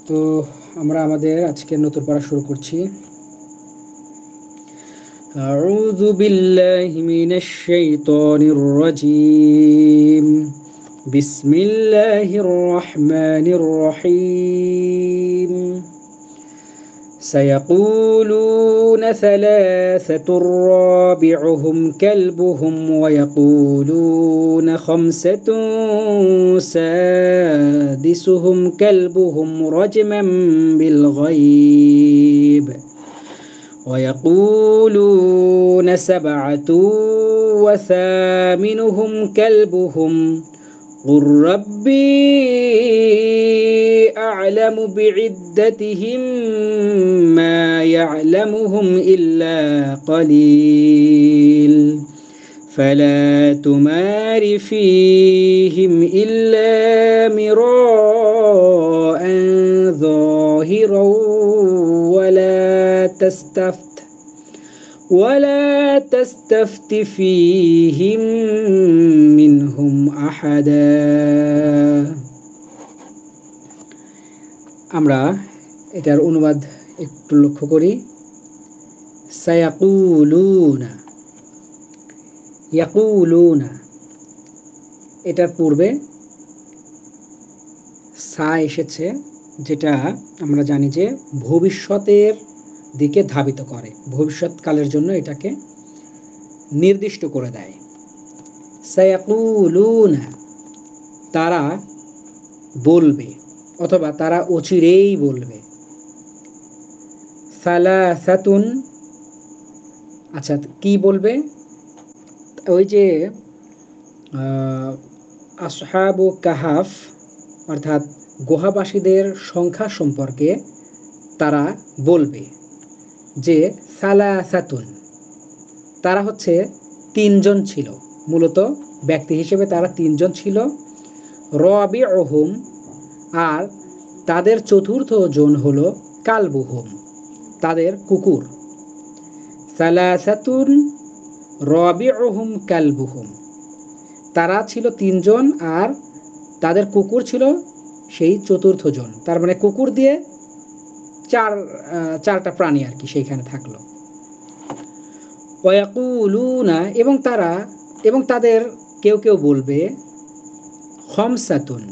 তো আমরা আমাদের আজকের নতুন পড়া শুরু করছি। আউযু বিল্লাহি মিনাশ শাইতানির রাজীম। বিসমিল্লাহির রহমানির রহিম। سيقولون ثلاثة رابعهم كلبهم ويقولون خمسة سادسهم كلبهم رجما بالغيب ويقولون سبعة وثامنهم كلبهم قل ربي أعلم بعدتهم ما يعلمهم إلا قليل فلا تمار فيهم إلا مراء ظاهرا ولا تستفت فيهم منهم أحدا। আমরা এটার অনুবাদ একটু লক্ষ্য করি। সায়াকুলুনা, ইয়াকুলুনা, এটার পূর্বে সা এসেছে, যেটা আমরা জানি যে ভবিষ্যতের দিকে ধাবিত করে, ভবিষ্যৎকালের জন্য এটাকে নির্দিষ্ট করে দেয়। সায়াকুলুনা, তারা বলবে অথবা তারা অচিরেই বলবে। সালাসাতুন, আচ্ছা কি বলবে? ওই যে আসহাবু কাহাফ অর্থাৎ গুহাবাসীদের সংখ্যা সম্পর্কে তারা বলবে যে সালাসাতুন, তারা হচ্ছে তিনজন ছিল, মূলত ব্যক্তি হিসেবে তারা তিনজন ছিল। রাবিউহুম, আর তাদের চতুর্থ জন হলো কালবুহুম, তাদের কুকুর। সালাসাতুন রাবিউহুম কালবুহুম, তারা ছিল তিনজন আর তাদের কুকুর ছিল সেই চতুর্থ জন। তার মানে কুকুর দিয়ে চারটা প্রাণী আর কি সেইখানে থাকলো। ওয়াকুলুনা, এবং তাদের কেউ কেউ বলবে খমসাতুন,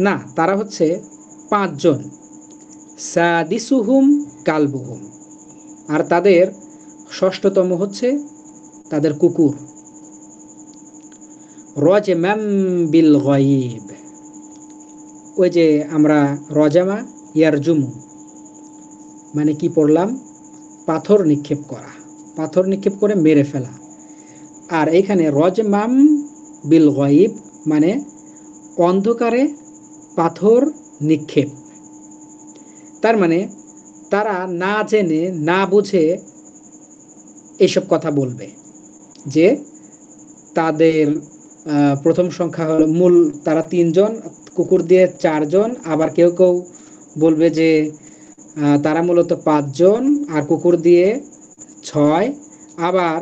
না তারা হচ্ছে পাঁচজন। সাদিসুহুম কালবুহুম, আর তাদের ষষ্ঠতম হচ্ছে তাদের কুকুর। রজমাম বিল গায়ব, ওই যে আমরা রজামা ইয়ারজুমু মানে কি পড়লাম? পাথর নিক্ষেপ করা, পাথর নিক্ষেপ করে মেরে ফেলা। আর এখানে রজমাম বিল গায়ব মানে অন্ধকারে পাথর নিক্ষেপ। তার মানে তারা না জেনে না বুঝে এইসব কথা বলবে যে তাদের প্রথম সংখ্যা হলো মূল তারা তিনজন, কুকুর দিয়ে চারজন, আবার কেউ কেউ বলবে যে তারা মূলত পাঁচজন আর কুকুর দিয়ে ছয়। আবার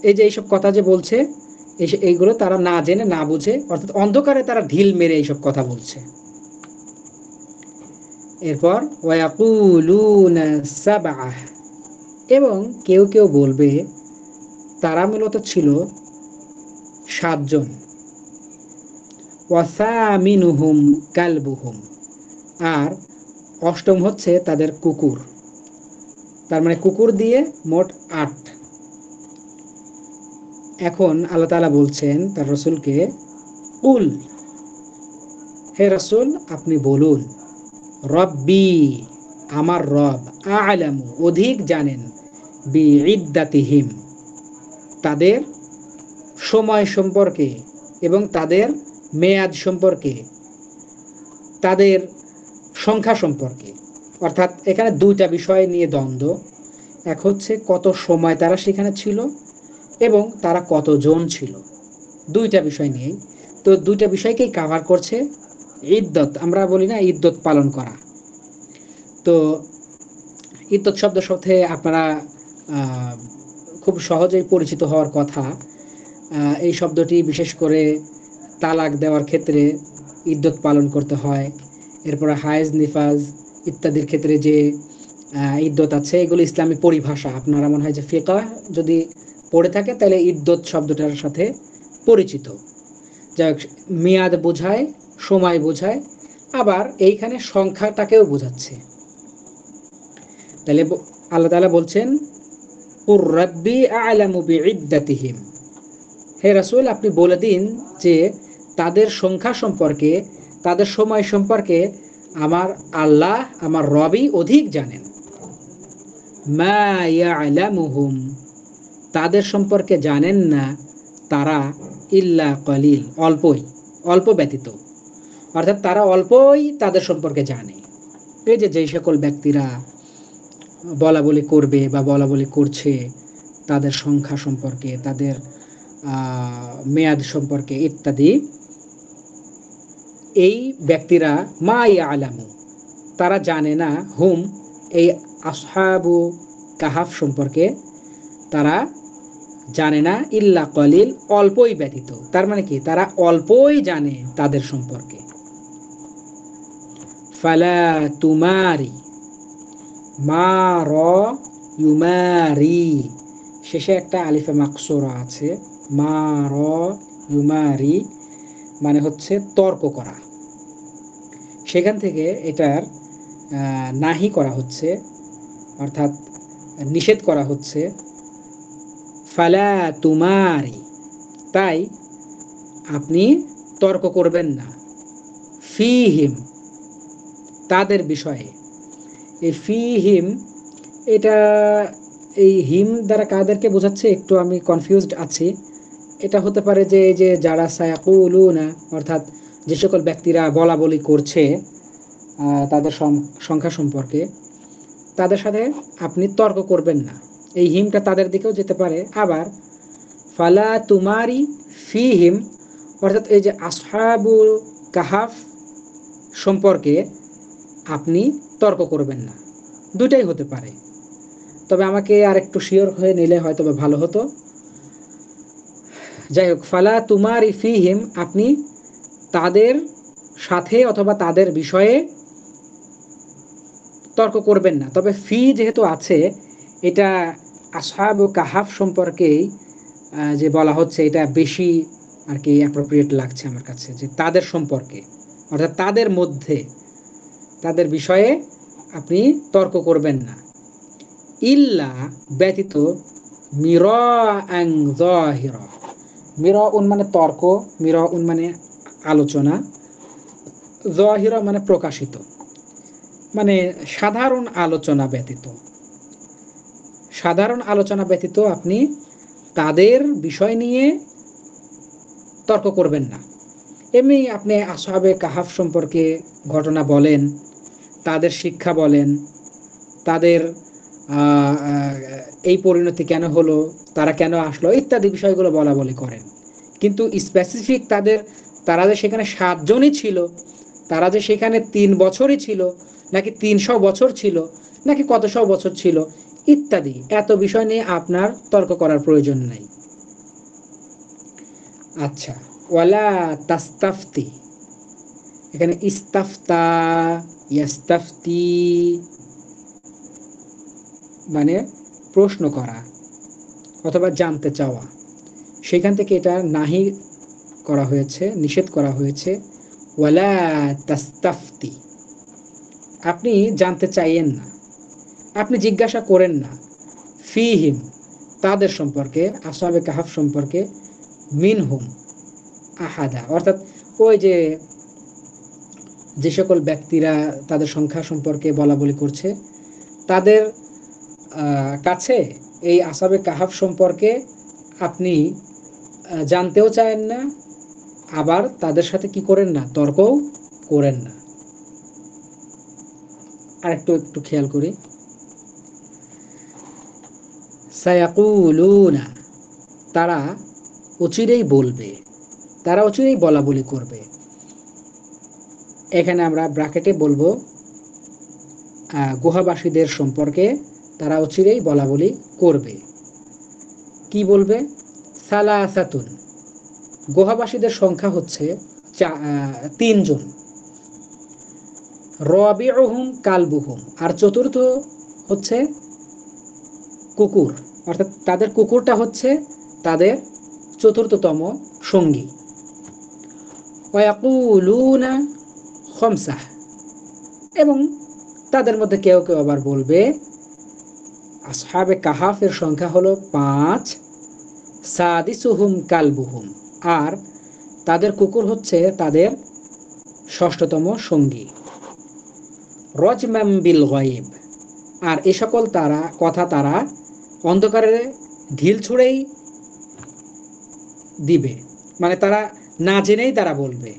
এই যে এইসব কথা যে বলছে এইগুলো তারা না জেনে না বুঝে, অর্থাৎ অন্ধকারে তারা ঢিল মেরে এইসব কথা বলছে। এরপর ওয়াকুলুনা সাবআ, এবং কেউ কেউ বলবে তারা মূলত ছিল সাতজন। ওয়াসামিনুহুম কালবুহুম, আর অষ্টম হচ্ছে তাদের কুকুর। তার মানে কুকুর দিয়ে মোট ৮। এখন আল্লাহ তাআলা বলছেন তার রাসূলকে, কুল, হে রাসূল আপনি বলুন, রব্বি, আমার রব, আ'লামু, অধিক জানেন, বিইদ্দাতিহিম, তাদের সময় সম্পর্কে এবং তাদের মেয়াদ সম্পর্কে, তাদের সংখ্যা সম্পর্কে। অর্থাৎ এখানে দুইটা বিষয় নিয়ে দ্বন্দ্ব। এক হচ্ছে কত সময় তারা সেখানে ছিল এবং তারা কতজন ছিল, দুইটা বিষয় নিয়েই। তো দুইটা বিষয়কেই কাভার করছে ইদ্দত, আমরা বলি না ইদ্দত পালন করা। তো ইদ্দত শব্দের সাথে আপনারা খুব সহজেই পরিচিত হওয়ার কথা। এই শব্দটি বিশেষ করে তালাক দেওয়ার ক্ষেত্রে ইদ্যত পালন করতে হয়। এরপরে হায়েজ নিফাজ ইত্যাদির ক্ষেত্রে যে ইদ্যত আছে, এগুলো ইসলামী পরিভাষা। আপনারা মনে হয় যে ফিকহ যদি পড়ে থাকে তাহলে ইদ্যত শব্দটার সাথে পরিচিত। যাই হোক, মেয়াদ বোঝায়, সময় বোঝায়, আবার এইখানে সংখ্যাটাকেও বোঝাচ্ছে। তাহলে আল্লাহ তাআলা বলছেন কুর রাব্বি আ'লামু বিইদ্দাতিহিম, হে রাসূল আপনি বলে দিন যে তাদের সংখ্যা সম্পর্কে, তাদের সময় সম্পর্কে আমার আল্লাহ, আমার রবই অধিক জানেন। মা ইয়া'লামুহুম, তাদের সম্পর্কে জানেন না তারা ইল্লা কলিল, অল্পই, অল্প ব্যতীত। অর্থাৎ তারা অল্পই তাদের সম্পর্কে জানে। এই যে যেই সকল ব্যক্তিরা বলা বলি করবে বা বলা বলি করছে তাদের সংখ্যা সম্পর্কে, তাদের মেয়াদ সম্পর্কে ইত্যাদি, এই ব্যক্তিরা মা ইয়ালামু, তারা জানে না, হুম, এই আসহাবু কাহাফ সম্পর্কে তারা জানে না ইল্লা কলিল, অল্পই ব্যতীত। তার মানে কি, তারা অল্পই জানে তাদের সম্পর্কে। ফালা তুমারি, মা র ইউমারি, শেষে একটা আলিফে মাকসুরা আছে। মা র ইউমারি মানে হচ্ছে তর্ক করা। সেখান থেকে এটার নাহি করা হচ্ছে, অর্থাৎ নিষেধ করা হচ্ছে। ফালা তুমারি, তাই আপনি তর্ক করবেন না। ফিহিম, তাদের বিষয়ে। এই ফিহিম, এটা এই হিম দ্বারা কাদেরকে বোঝাচ্ছে একটু আমি কনফিউজড আছি। এটা হতে পারে যে এই যে যারা সায়াকুলুনা, অর্থাৎ যে সকল ব্যক্তিরা বলা বলি করছে তাদের সংখ্যা সম্পর্কে, তাদের সাথে আপনি তর্ক করবেন না, এই হিমটা তাদের দিকেও যেতে পারে। আবার ফালা তুমারি ফিহিম, অর্থাৎ এই যে আসহাবু কাহাফ সম্পর্কে আপনি তর্ক করবেন না, দুটাই হতে পারে। তবে আমাকে আর একটু শিওর হয়ে নিলে হয়তো ভালো হতো। যাই হোক, ফালা তুমারি ফিহিম, আপনি তাদের সাথে অথবা তাদের বিষয়ে তর্ক করবেন না। তবে ফি যেহেতু আছে, এটা আসহাব ও কাহাফ সম্পর্কেই যে বলা হচ্ছে, এটা বেশি আর কি অ্যাপ্রোপ্রিয়েট লাগছে আমার কাছে, যে তাদের সম্পর্কে, অর্থাৎ তাদের মধ্যে, তাদের বিষয়ে আপনি তর্ক করবেন না। ইল্লা ব্যতীত, মিরাআন যাহিরা, মিরাউন মানে তর্ক, মিরাউন মানে আলোচনা, যাহিরা মানে প্রকাশিত, মানে সাধারণ আলোচনা ব্যতীত। সাধারণ আলোচনা ব্যতীত আপনি তাদের বিষয় নিয়ে তর্ক করবেন না। এমনি আপনি আসহাবে কাহাফ সম্পর্কে ঘটনা বলেন, তাদের শিক্ষা বলেন, তাদের এই পরিণতি কেন হলো, তারা কেন আসলো, ইত্যাদি বিষয়গুলো বলা বলি করেন। কিন্তু স্পেসিফিক তারা যে সেখানে 7 জনই ছিল, তারা যে সেখানে 3 বছরই ছিল, নাকি 300 বছর ছিল, নাকি কতশো বছর ছিল, ইত্যাদি এত বিষয় নিয়ে আপনার তর্ক করার প্রয়োজন নাই। আচ্ছা, ওয়ালা তাস্তাফতি, এখানে ইস্তাফতা, ইয়াস্তাফতি মানে প্রশ্ন করা অথবা জানতে চাওয়া, সেখান থেকে এটা নাহি করা হয়েছে, নিষেধ করা হয়েছে। ওয়ালা তাস্তাফতি, আপনি জানতে চাইয়েন না, আপনি জিজ্ঞাসা করেন না। ফিহিম, তাদের সম্পর্কে, আসহাবে কাহাফ সম্পর্কে, মিনহুম আহাদা, অর্থাৎ ওই যে সকল ব্যক্তিরা তাদের সংখ্যা সম্পর্কে বলা বলি করছে, তাদের কাছে এই আসহাবে কাহাফ সম্পর্কে আপনি জানতেও চায়েন না, আবার তাদের সাথে কি করেন না, তর্কও করেন না। আর একটু খেয়াল করি, সায়াকুলুনা, তারা অচিরেই বলবে, তারা অচিরেই বলা বলি করবে। এখানে আমরা ব্র্যাকেটে বলবো গুহাবাসীদের সম্পর্কে তারা অচিরেই বলা বলি করবে। কি বলবে? সালাসাতুন, গুহাবাসীদের সংখ্যা হচ্ছে তিনজন, রাবিউহুম কালবুহুম, আর চতুর্থ হচ্ছে কুকুর, অর্থাৎ তাদের কুকুরটা হচ্ছে তাদের চতুর্থতম সঙ্গী। ওয়াকুলুনা খমসাহ, এবং তাদের মধ্যে কেউ কেউ আবার বলবে আসহাবে কাহাফের সংখ্যা হলো 5, সাদিসুহুম কালবুহুম, আর তাদের কুকুর হচ্ছে তাদের ষষ্ঠতম সঙ্গী। রজমাম বিল গায়ব, আর এ সকল কথা তারা অন্ধকারে ঢিল ছুঁড়েই দিবে, মানে তারা না জেনেই তারা বলবে।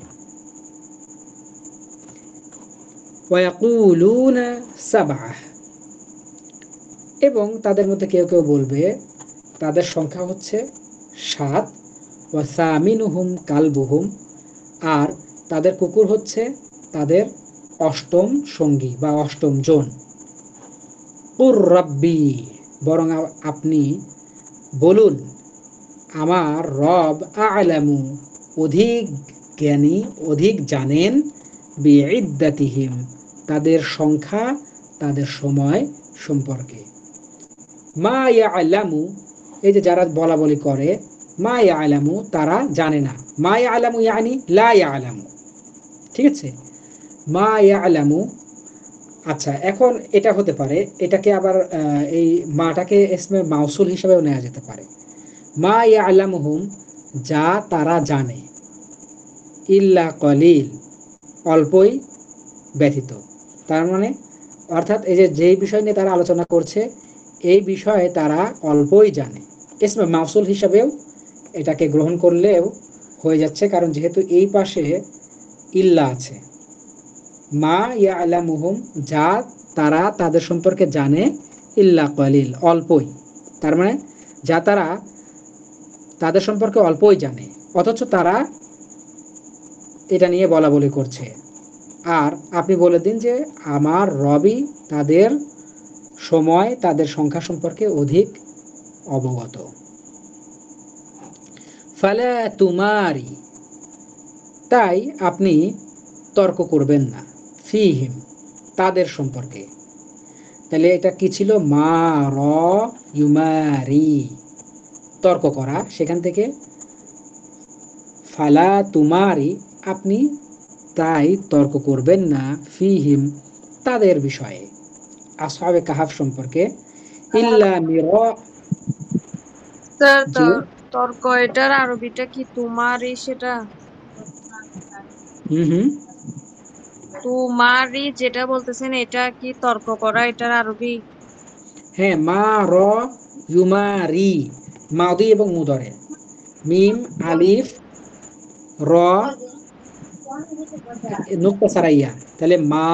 ওয়াকুলুনা সাবআহ, এবং তাদের মধ্যে কেউ কেউ বলবে তাদের সংখ্যা হচ্ছে 7, ওয়াসামিনুহুম কালবুহুম, আর তাদের কুকুর হচ্ছে তাদের অষ্টম সঙ্গী বা অষ্টম জন। কুর রাব্বি, বরং আপনি বলুন আমার রব আ'লামু, অধিক জ্ঞানী, অধিক জানেন, বিইদ্দাতিহিম, তাদের সংখ্যা, তাদের সময় সম্পর্কে। মা ইয়ালামু, এই যে যারা বলা বলি করে, মা ইয়ালামু তারা জানে না, মা ইয়ালামু ইয়ানি লা ইয়ালামু, ঠিক আছে, মা ইয়ালামু। আচ্ছা, এখন এটা হতে পারে, এটাকে আবার এই মাটাকে ইসমে মাউসুল হিসেবেও নেওয়া যেতে পারে। মা ইয়ালামুহুম, যা তারা জানে, ইল্লা কলিল, অল্পই ব্যতীত। তার মানে অর্থাৎ এই যে যেই বিষয় নিয়ে তারা আলোচনা করছে এই বিষয়ে তারা অল্পই জানে, ইসমে মাউসুল হিসাবেও এটাকে গ্রহণ করলেও হয়ে যাচ্ছে, কারণ যেহেতু এই পাশে ইল্লা আছে। মা ইয়ালামুহুম, যা তারা তাদের সম্পর্কে জানে, ইল্লা কলিল, অল্পই, তার মানে যা তারা তাদের সম্পর্কে অল্পই জানে, অথচ তারা এটা নিয়ে বলা বলি করছে। আর আপনি বলে দিন যে আমার রবি তাদের সময়, তাদের সংখ্যা সম্পর্কে অধিক অবগত। ফালা তুমারি, তাই আপনি তর্ক করবেন না, ফিহিম, তাদের সম্পর্কে। তাহলে এটা কি ছিল? মা র ইউমারি, তর্ক করা, সেখান থেকে ফালা তুমারি, আপনি তাই তর্ক করবেন না, ফিহিম, তাদের বিষয়ে, আসহাবে কাহাফ সম্পর্কে, ইল্লা মিরা। স্যার, জি, তর্ক এটার আরবিটা কি তুমারি? সেটা হুম হুম, তুমারি যেটা বলতেছেন এটা কি তর্ক করা, এটার আরবি? হ্যাঁ, মা র ইউমারি, মাদি এবং মুদরে, মিম আলিফ র নুক্তা সারাইয়া, তাহলে মা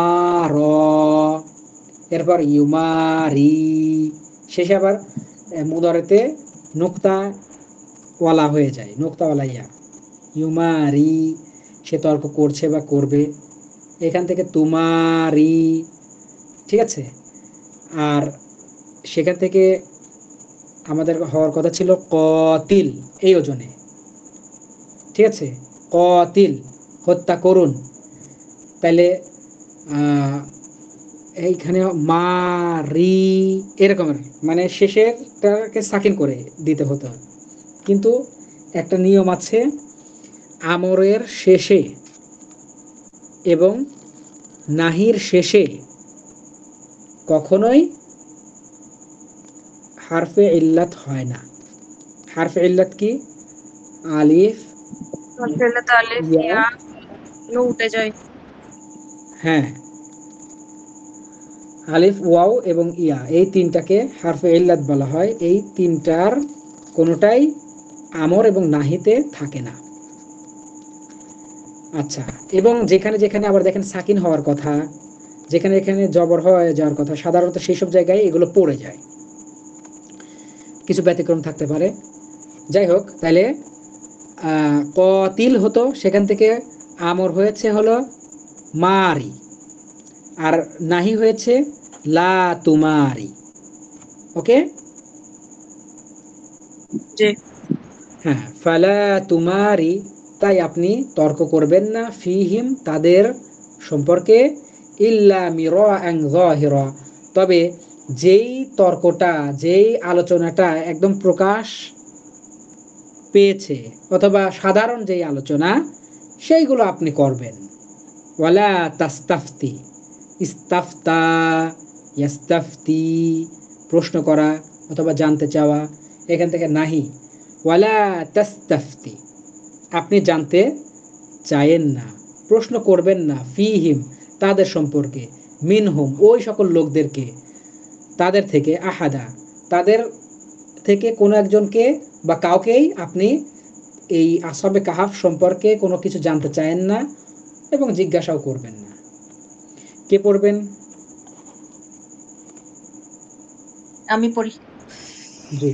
র, এরপর ইউমারি, শেষে আবার মুদরেতে নুক্তা ওয়ালা হয়ে যায়, নুক্তা ওয়ালা ইয়া, ইউমারি, সে তর্ক করছে বা করবে, এখান থেকে তুমারি, ঠিক আছে। আর সেখান থেকে আমাদের হওয়ার কথা ছিল কতিল, এই ওজনে, ঠিক আছে, কতিল, হত্যা করুন। তাহলে এইখানে মারি, এরকমের, মানে শেষেরটাকে সাকিন করে দিতে হতো, কিন্তু একটা নিয়ম আছে, আমরের শেষে এবং নাহির শেষে কখনোই হারফে ইল্লাত হয় না। হারফে ইল্লাত কি? আলিফ, আলিফ ইয়া, ইয়া উঠে যায়। হ্যাঁ, আলিফ, ওয়াও এবং ইয়া, এই তিনটাকে হারফে ইল্লাত বলা হয়। এই তিনটার কোনোটাই আমর এবং নাহিতে থাকে না। আচ্ছা, এবং যেখানে যেখানে আবার দেখেন সাকিন হওয়ার কথা, যেখানে এখানে জবর হয়ে যাওয়ার কথা, সাধারণত সেই সব জায়গায় এগুলো পড়ে যায়, কিছু ব্যতিক্রম থাকতে পারে। যাই হোক, তাহলে কতিল হতো, সেখান থেকে আমর হয়েছে হলো মারি, আর নাহি হয়েছে লা তুমারি। ওকে, জি। হ্যাঁ, ফালা তুমারি, তাই আপনি তর্ক করবেন না ফিহিম তাদের সম্পর্কে ইল্লা মিরাআন যাহিরা, তবে যেই তর্কটা যেই আলোচনাটা একদম প্রকাশ পেয়েছে অথবা সাধারণ যেই আলোচনা সেইগুলো আপনি করবেন। ওয়ালা তাস্তাফতি, ইস্তাফতা, ইয়াস্তাফতি প্রশ্ন করা অথবা জানতে চাওয়া, এখান থেকে নাহি। ওয়ালা তাস্তাফতি আপনি জানতে চায়েন না, প্রশ্ন করবেন না ফিহিম তাদের সম্পর্কে, মিনহুম ওই সকল লোকদেরকে, তাদের থেকে আহাদা তাদের থেকে কোনো একজনকে বা কাউকেই আপনি এই আসহাবে কাহাফ সম্পর্কে কোনো কিছু জানতে চায়েন না এবং জিজ্ঞাসাও করবেন না। কে পড়বেন? আমি পড়ি। জি।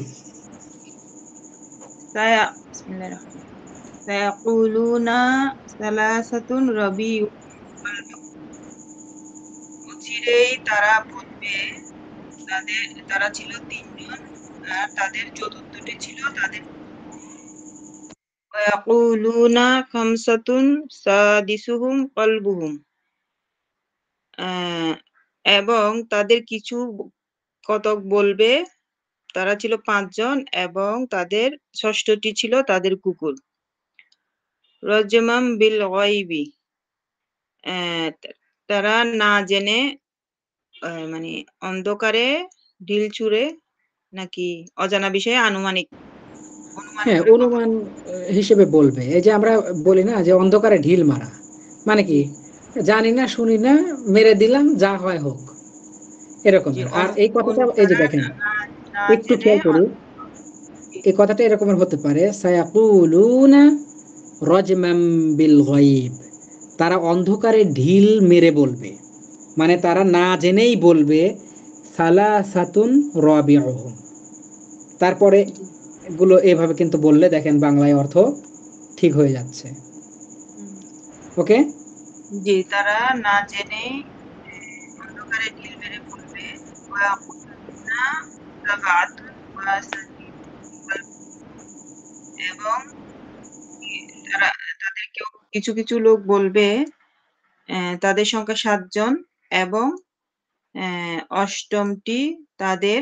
বিসমিল্লাহির রহমানির রহিম। সায়াকুলুনা সালাসাতুন রাবিউ, অচিরেই তারা বলবে তারা ছিল তিনজন আর তাদের চতুর্থটি ছিল তাদের। ওয়ায়াকুলুনা খামসাতুন সাদিসুহুম কলবুহুম, এবং তাদের কিছু কতক বলবে তারা ছিল পাঁচজন এবং তাদের ষষ্ঠটি ছিল তাদের কুকুর। রজমাম বিল গায়বি, তারা না জেনে মানে অন্ধকারে ঢিল ছুঁড়ে নাকি অজানা বিষয়ে অনুমান হ্যাঁ, করে কথা। অনুমান হিসেবে বলবে। এই যে আমরা বলি না যে অন্ধকারে ঢিল মারা, মানে কি জি জানি না শুনি না মেরে দিলাম যা হয় হোক, জি এরকমের। আর এই কথাটা এই যে তারা দেখেন না না একটু জেনে খেয়াল করি, জি এই কথাটা এরকমের হতে পারে সায়াকুলুনা রজমাম বিল গায়ব, তারা অন্ধকারে ঢিল মেরে বলবে, মানে তারা না জেনেই বলবে সালাসাতুন রাবিউহুম। তারপরে জি এগুলো এভাবে কিন্তু বললে দেখেন বাংলায় অর্থ ঠিক হয়ে যাচ্ছে। হুম, ওকে। জি তারা না জেনেই অন্ধকারে ঢিল মেরে বলবে ওয়ায়াকুলুনা সাবআতুন ওয়া সাকিতুন, এবং তারা তাদের কেউ কিছু কিছু লোক বলবে তাদের সংখ্যা 7 জন এবং অষ্টমটি তাদের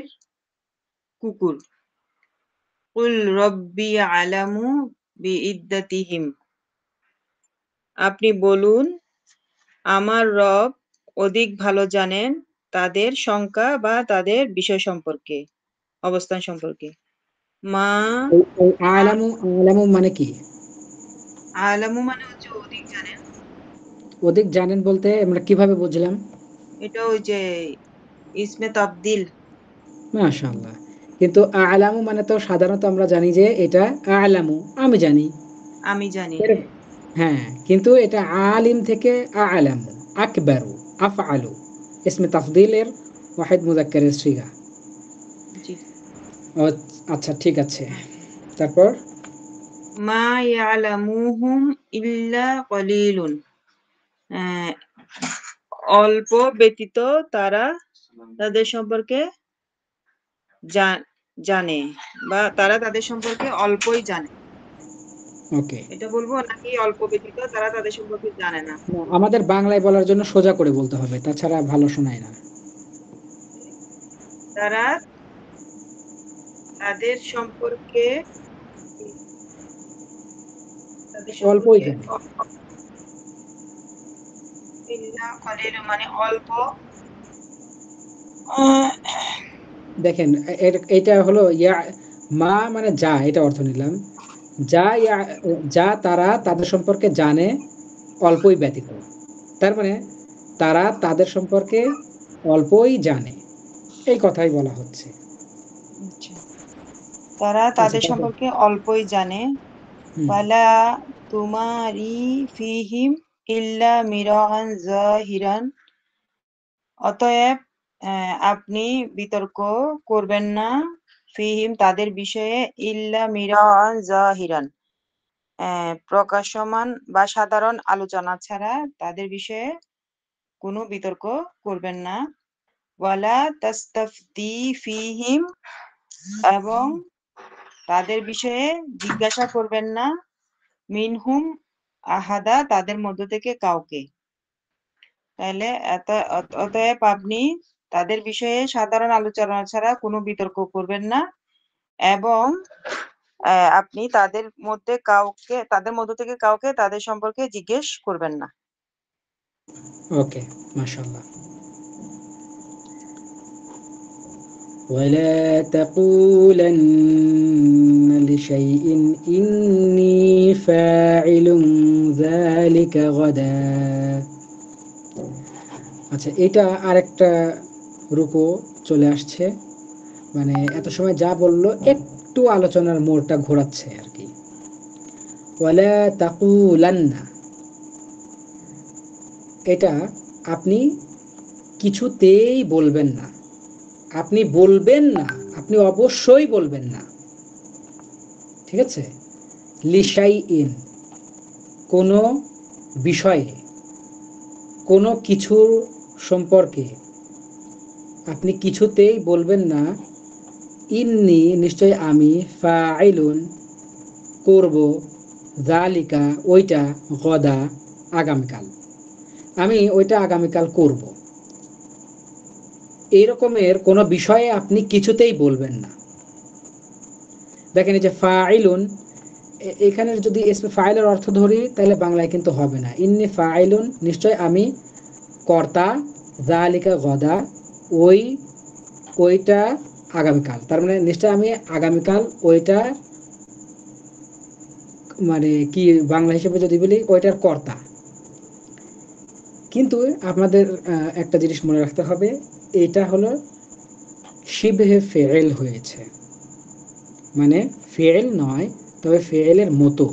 কুকুর। কুল রব্বি আলামু বিইদ্দাতিহিম, আপনি বলুন আমার রব অধিক ভালো জানেন তাদের সংখ্যা বা তাদের বিষয় সম্পর্কে, অবস্থান সম্পর্কে। মা এই আলামু, আলামু মানে কি? আলামু মানে হচ্ছে অধিক জানেন। অধিক জানেন বলতে আমরা কিভাবে বুঝলাম? এটা ওই যে ইসমে তাবদিল। মাশাআল্লাহ। কিন্তু আলামু মানে তো সাধারণত আমরা জানি যে এটা আলামু, আমি জানি। আমি জানি, এর- হ্যাঁ। হ্যাঁ, কিন্তু এটা আলিম থেকে আলামু, আকবারু, আফআলু ইসমে তাফদিলের ওয়াহিদ মুযাক্কারের সিগা। জি ও, আচ্ছা ঠিক আছে। তারপর মা ইয়ালামুহুম ইল্লা কলিলুন, আহ, অল্প ব্যতীত তারা তাদের সম্পর্কে জানে বা তারা তাদের সম্পর্কে অল্পই জানে। ওকে। এটা বলবো নাকি অল্প ব্যতীত তারা তাদের সম্পর্কে জানে না? না, আমাদের বাংলায় বলার জন্য সোজা করে বলতে হবে, তাছাড়া ভালো শোনায় না। তারা তাদের সম্পর্কে তাদের অল্পই সম্পর্কে জানে। ইল্লা কলিল মানে অল্প। আহ, দেখেন এটা হলো ইয়া, মা মানে যা, এটা অর্থ নিলাম। যা ইয়া, যা তারা তাদের সম্পর্কে জানে অল্পই ব্যতীত, তার মানে তারা তাদের সম্পর্কে অল্পই জানে, এই কথাই বলা হচ্ছে। আচ্ছা, তারা আচ্ছা তাদের তারপর সম্পর্কে অল্পই জানে। হুম, ফালা তুমারি ফিহিম ইল্লা মিরান জাহিরান, অতএব আপনি বিতর্ক করবেন না ফিহিম তাদের বিষয়ে ইল্লা মিরান জাহিরান, প্রকাশমান বা সাধারণ আলোচনা ছাড়া তাদের বিষয়ে কোনো বিতর্ক করবেন না। ওয়ালা তাস্তাফতি ফিহিম, এবং তাদের বিষয়ে জিজ্ঞাসা করবেন না মিনহুম আহাদা, তাদের মধ্য থেকে কাউকে। তাহলে অতএব আপনি তাদের বিষয়ে সাধারণ আলোচনা ছাড়া কোনো বিতর্ক করবেন না, এবং আপনি তাদের মধ্য থেকে কাউকে তাদের সম্পর্কে জিজ্ঞেস করবেন না। ওকে, মাশাআল্লাহ। ولا تقولن لشيء إني فاعل ذلك غدا। আচ্ছা, এটা আরেকটা রুকু চলে আসছে, মানে এত সময় যা বললো একটু আলোচনার মোড়টা ঘোরাচ্ছে আর কি। ওয়ালা তাকুলান্না, এটা আপনি কিছুতেই বলবেন না, আপনি বলবেন না, আপনি অবশ্যই বলবেন না, ঠিক আছে? লিশাইইন, কোনো বিষয়ে, কোনো কিছুর সম্পর্কে আপনি কিছুতেই বলবেন না, ইন্নি, নিশ্চয় আমি, ফাইলুন, করব, জালিকা, ওইটা, গদা, আগামীকাল, আমি ওইটা আগামীকাল করব, এরকমের কোনো বিষয়ে আপনি কিছুতেই বলবেন না। দেখেন এই যে ফাইলুন, এখানে যদি ফাইলের অর্থ ধরি তাহলে বাংলায় কিন্তু হবে না। ইন্নি ফাইলুন, নিশ্চয় আমি কর্তা, জালিকা গদা, ওইটা আগামীকাল, তার মানে নিশ্চয় আমি আগামীকাল ওইটা, মানে কি বাংলা হিসেবে যদি বলি ওইটার কর্তা। কিন্তু আপনাদের একটা জিনিস মনে রাখতে হবে, এটা হলো শিবহে ফেল হয়েছে, মানে ফেল নয়, তবে ফেলের মতো।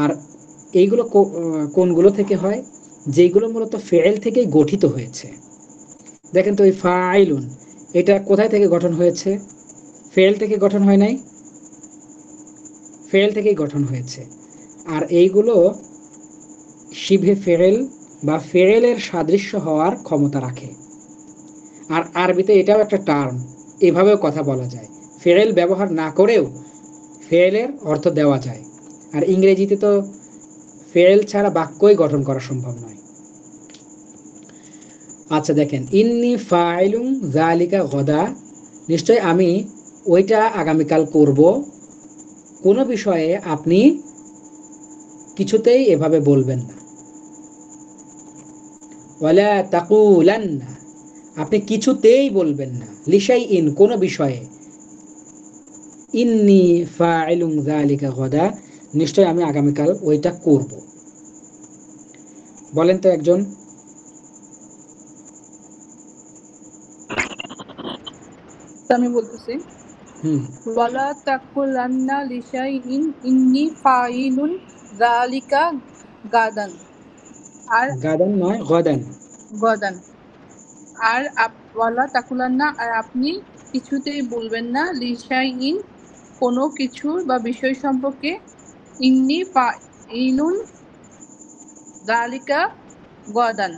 আর এইগুলো কোনগুলো থেকে হয়? যেগুলো মূলত ফেল থেকেই গঠিত হয়েছে। দেখেন তো, এই ফাইলুন, এটা কোথায় থেকে গঠন হয়েছে? ফেল থেকে গঠন হয় নাই, ফেল থেকেই গঠন হয়েছে। আর এইগুলো শিবহে ফেল বা ফেলের সাদৃশ্য হওয়ার ক্ষমতা রাখে। আর আরবিতে এটাও একটা টার্ম, এভাবেও কথা বলা যায়, ফেল ব্যবহার না করেও ফেলের অর্থ দেওয়া যায়। আর ইংরেজিতে তো ফেল ছাড়া বাক্যই গঠন করা সম্ভব নয়। আচ্ছা দেখেন, ইন্নি ফাইলুন জালিকা গদা, নিশ্চয় আমি ওইটা আগামীকাল করব, কোনো বিষয়ে আপনি কিছুতেই এভাবে বলবেন না। ওয়ালা তাকুলান্না, আপনি কিছুতেই বলবেন না, লিশাইইন, কোনো বিষয়ে, ইন্নি ফাইলুন যালিকা গদা, নিশ্চয় আমি আগামীকাল ওইটা করব। বলেন তো একজন। আমি বলতেছি, হুম, ওয়ালা তাকুলান্না লিশাইইন ইন্নী ফাইলুন যালিকা গাদান। আর গাদান নয়, গদান। গদান। আর ওয়ালা তাকুলান্না, আর আপনি কিছুতেই বলবেন না, লিশাইইন, কোনো কিছু বা বিষয় সম্পর্কে, ইন্নী ফাইলুন যালিকা গদান,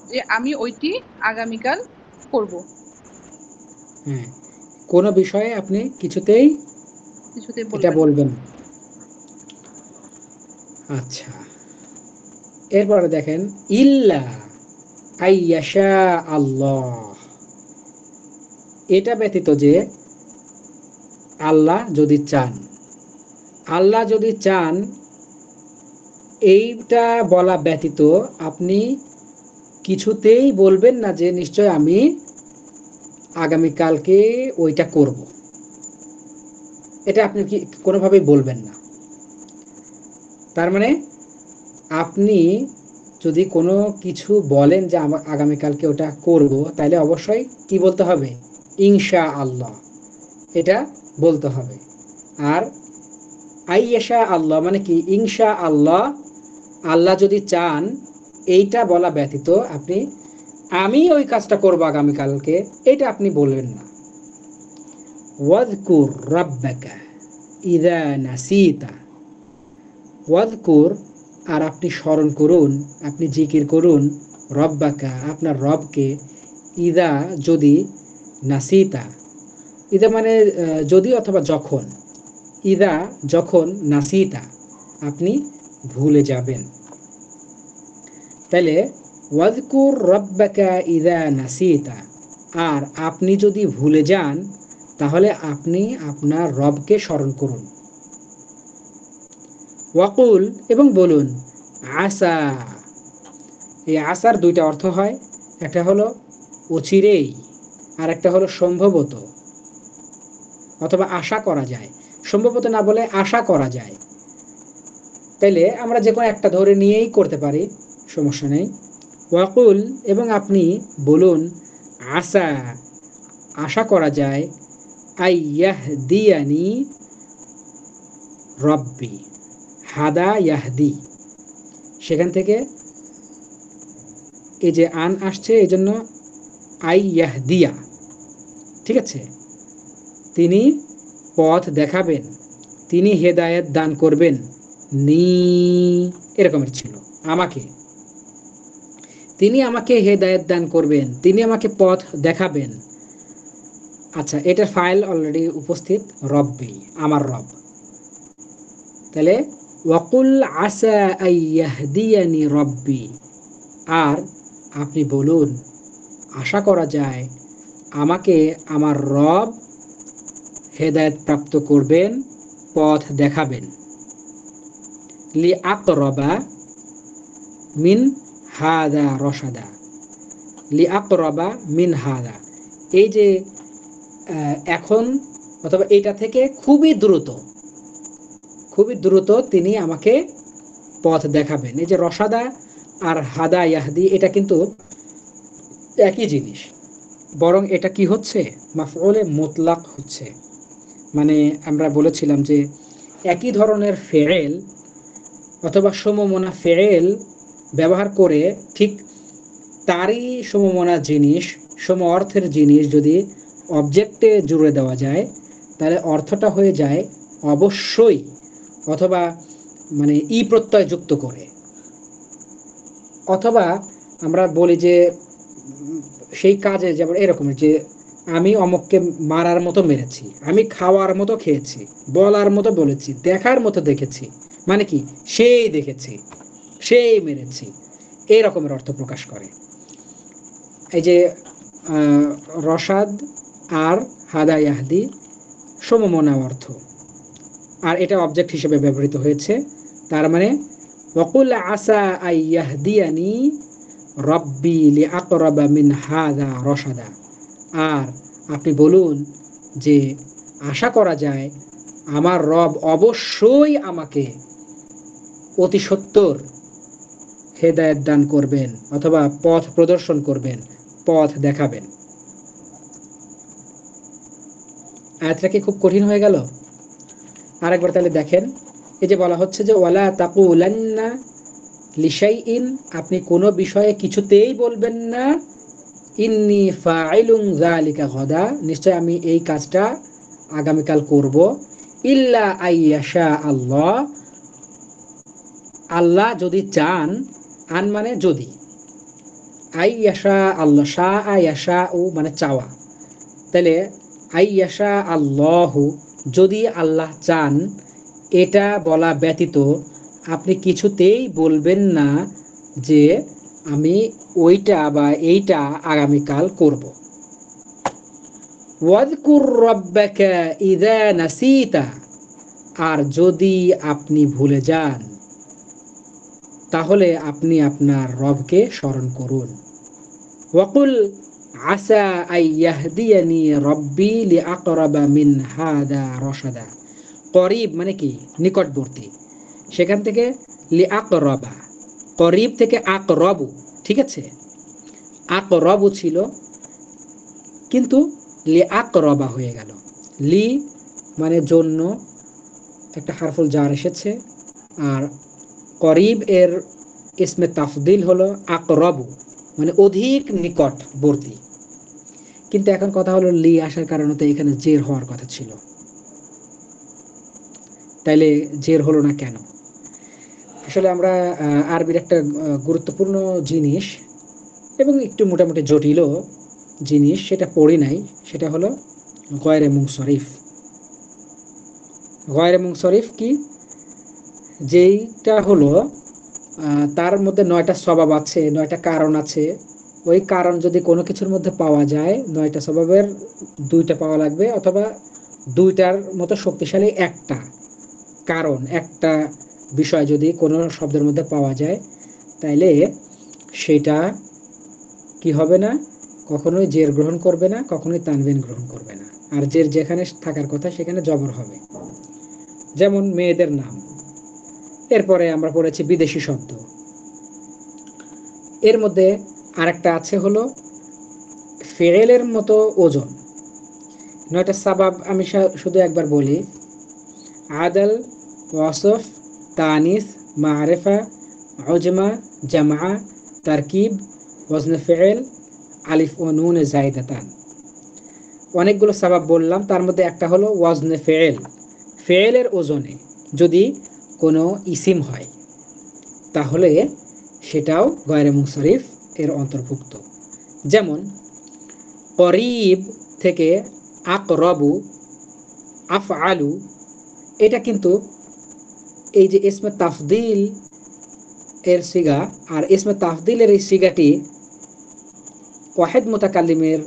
যে আমি ওইটি আগামীকাল করব। হ্যাঁ, কোনো বিষয়ে আপনি কিছুতেই কিছুতেই এটা বলবেন না। বলবেন। আচ্ছা, এরপরে দেখেন, ইল্লা আইয়াশা আল্লাহ, এটা ব্যতীত যে আল্লাহ যদি চান, আল্লাহ যদি চান, এইটা বলা ব্যতীত আপনি কিছুতেই বলবেন না যে নিশ্চয় আমি আগামীকালকে ওইটা করব, এটা আপনি কি কোনোভাবেই বলবেন না। তার মানে আপনি যদি কোনো কিছু বলেন যে আগামীকালকে ওটা করব, তাহলে অবশ্যই কি বলতে হবে? ইনশা আল্লাহ, এটা বলতে হবে। আর আইয়াশা আল্লাহ মানে কি? ইনশা আল্লাহ, আল্লাহ যদি চান, এইটা বলা ব্যতীত আপনি আমি ওই কাজটা করব আগামীকালকে, এটা আপনি বলবেন না। ওয়াজকুর রাব্বাকা ইযা নাসিতা, ওয়াজকুর, আর আপনি স্মরণ করুন, আপনি জিকির করুন, রব্বাকা, আপনার রবকে, ইদা, যদি, নাসিতা, ইদা মানে যদি অথবা যখন, ইদা, যখন, নাসিতা, আপনি ভুলে যাবেন। তাহলে ওয়াজকুর রব্বাকা ইযা নাসিতা, আর আপনি যদি ভুলে যান তাহলে আপনি আপনার রবকে স্মরণ করুন। ওয়াকুল, এবং বলুন, আসা। এই আসার দুইটা অর্থ হয়, একটা হলো অচিরেই, আর একটা হলো সম্ভবত, অথবা আশা করা যায়। সম্ভবত না বলে আশা করা যায়। তাইলে আমরা যে কোনো একটা ধরে নিয়েই করতে পারি, সমস্যা নেই। ওয়াকুল, এবং আপনি বলুন, আসা, আশা করা যায়, আইয়াহদিয়ানি রব্বি, হাদা ইয়াহদি, সেখান থেকে এই যে আন আসছে এই জন্য আইয়াহদিয়া, ঠিক আছে। তিনি পথ দেখাবেন, তিনি হেদায়েত দান করবেন, নি, এরকমের ছিল, আমাকে, তিনি আমাকে হেদায়েত দান করবেন, তিনি আমাকে পথ দেখাবেন। আচ্ছা, এটার ফাইল অলরেডি উপস্থিত, রব্বি, আমার রব। তাহলে ওয়াকুল আসা আইয়াহদিয়ানি রব্বি, আর আপনি বলুন, আশা করা যায় আমাকে আমার রব হেদায়েত প্রাপ্ত করবেন, পথ দেখাবেন। লি আকরবা মিন হাদা রশাদা, লি আকরবা মিন হাদা, এই যে এখন অথবা এটা থেকে খুবই দ্রুত, খুবই দ্রুত তিনি আমাকে পথ দেখাবেন। এই যে রশাদা আর হাদা ইয়াহদি, এটা কিন্তু একই জিনিস, বরং এটা কি হচ্ছে, মাফউলে মুতলাক হচ্ছে। মানে আমরা বলেছিলাম যে একই ধরনের ফেয়েল অথবা সমমনা ফেয়েল ব্যবহার করে ঠিক তারই সমমনা জিনিস, সম অর্থের জিনিস যদি অবজেক্টে জুড়ে দেওয়া যায় তাহলে অর্থটা হয়ে যায় অবশ্যই, অথবা মানে ই প্রত্যয় যুক্ত করে। অথবা আমরা বলি যে সেই কাজে, যেমন এরকম যে আমি অমুককে মারার মতো মেরেছি, আমি খাওয়ার মতো খেয়েছি, বলার মতো বলেছি, দেখার মতো দেখেছি, মানে কি সেই দেখেছি, সেই মেরেছি, এই রকমের অর্থ প্রকাশ করে। এই যে রসাদ আর হাদা ইয়াহদি সমমনা অর্থ, আর এটা অবজেক্ট হিসেবে ব্যবহৃত হয়েছে। তার মানে ওয়াকুল আসা আইয়াহদিয়ানি রব্বি লিআকরাবা মিন হাদা রশাদা, আর আপনি বলুন যে আশা করা যায় আমার রব অবশ্যই আমাকে অতি সত্বর হেদায়েত দান করবেন, অথবা পথ প্রদর্শন করবেন, পথ দেখাবেন। আয়াতটা কি খুব কঠিন হয়ে গেল? আরেকবার তাহলে দেখেন, এই যে বলা হচ্ছে যে ওয়ালা তাকুলান্না লিশাইইন, আপনি কোনো বিষয়ে কিছুতেই বলবেন না, ইন্নী ফাইলুন যালিকা গাদা, নিশ্চয় আমি এই কাজটা আগামীকাল করব, ইল্লা আইয়াশা আল্লাহ, আল্লাহ যদি চান, আন মানে যদি, আইয়াশা আল্লাহ, শা আয়াশা ও মানে চাওয়া, তাহলে আইয়াশা আল্লাহু, যদি আল্লাহ চান, এটা বলা ব্যতীত আপনি কিছুতেই বলবেন না যে আমি ওইটা বা এইটা আগামীকাল করব। ওয়াজকুর রব্বাকা ইযা নাসিতা, আর যদি আপনি ভুলে যান তাহলে আপনি আপনার রবকে স্মরণ করুন। ওয়াকুল আসা আইয়াহদিয়ানি রব্বি লিআকরাবা মিন হাদা রশাদা, করিব মানে কি নিকটবর্তী, সেখান থেকে লিআকরাবা, করিব থেকে আকরবু, ঠিক আছে, আকরবু ছিল কিন্তু লিআকরাবা হয়ে গেল। লি মানে জন্য একটা হারফুল জার এসেছে, আর করিব এর ইসমে তাফদিল হলো আকরবু, মানে অধিক নিকটবর্তী। কিন্তু এখন কথা হলো লি আসার কারণে তো এখানে জের হওয়ার কথা ছিল, তাইলে জের হলো না কেন? আসলে আমরা আরবির একটা গুরুত্বপূর্ণ জিনিস এবং একটু মোটামুটি জটিলও জিনিস সেটা পড়ি নাই, সেটা হলো গয়রে মুনসরিফ। গয়রে মুনসরিফ কি? যেইটা হলো তার মধ্যে 9টা স্বভাব আছে, 9টা কারণ আছে। ওই কারণ যদি কোনো কিছুর মধ্যে পাওয়া যায়, 9টা স্বভাবের 2টা পাওয়া লাগবে, অথবা 2টার মতো শক্তিশালী একটা কারণ, একটা বিষয় যদি কোনো শব্দের মধ্যে পাওয়া যায়, তাইলে সেটা কি হবে না, কখনোই জের গ্রহণ করবে না, কখনোই তানবিন গ্রহণ করবে না। আর জের যেখানে থাকার কথা সেখানে জবর হবে। যেমন মেয়েদের নাম। এরপরে আমরা পড়েছি বিদেশি শব্দ। এর মধ্যে আরেকটা আছে হলো ফেলের মতো ওজন। 9টা সাবাব আমি শুধু একবার বলি: আদল, ওয়াসফ, তানিস, মারেফা, উজমা, জামা, তারকিব, ওয়াজনে ফেল, আলিফ ও নুন জায়দাতান। অনেকগুলো সাবাব বললাম, তার মধ্যে একটা হলো ওয়াজনে ফেল। ফেলের ওজনে যদি কোনো ইসিম হয় তাহলে সেটাও গয়রে মুনসারিফ এর অন্তর্ভুক্ত। যেমন করিব থেকে আকরবু, আফআলু, এটা কিন্তু এই যে ইসমে তাফদিল এর সিগা, আর ইসমে তাফদিলের এই সিগাটি ওয়াহেদ মুতাকাল্লিমের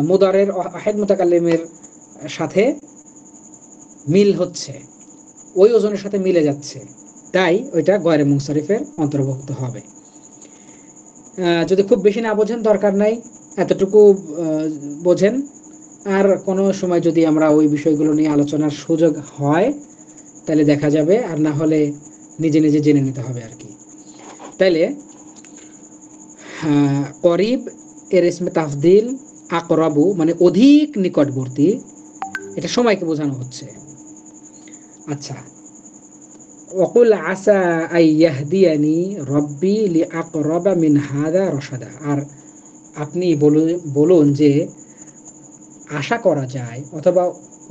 মুদারের ওয়াহেদ মুতাকাল্লিমের সাথে মিল হচ্ছে, ওই ওজনের সাথে মিলে যাচ্ছে, তাই ওইটা গয়রে মুনসারিফের অন্তর্ভুক্ত হবে। যদি খুব বেশি না বোঝেন দরকার নাই, এতটুকু বোঝেন। আর কোনো সময় যদি আমরা ওই বিষয়গুলো নিয়ে আলোচনার সুযোগ হয় তাহলে দেখা যাবে, আর না হলে নিজে নিজে জেনে নিতে হবে আর কি। তাইলে করিব এর ইসমে তাফদিল আকরাবু মানে অধিক নিকটবর্তী, এটা সময়কে বোঝানো হচ্ছে। আচ্ছা, ওকুল আসা আই ইয়াহদিয়ানি রব্বি লিআকরাবা মিন হাদা রশাদা। আর আপনি বলুন যে আশা করা যায় অথবা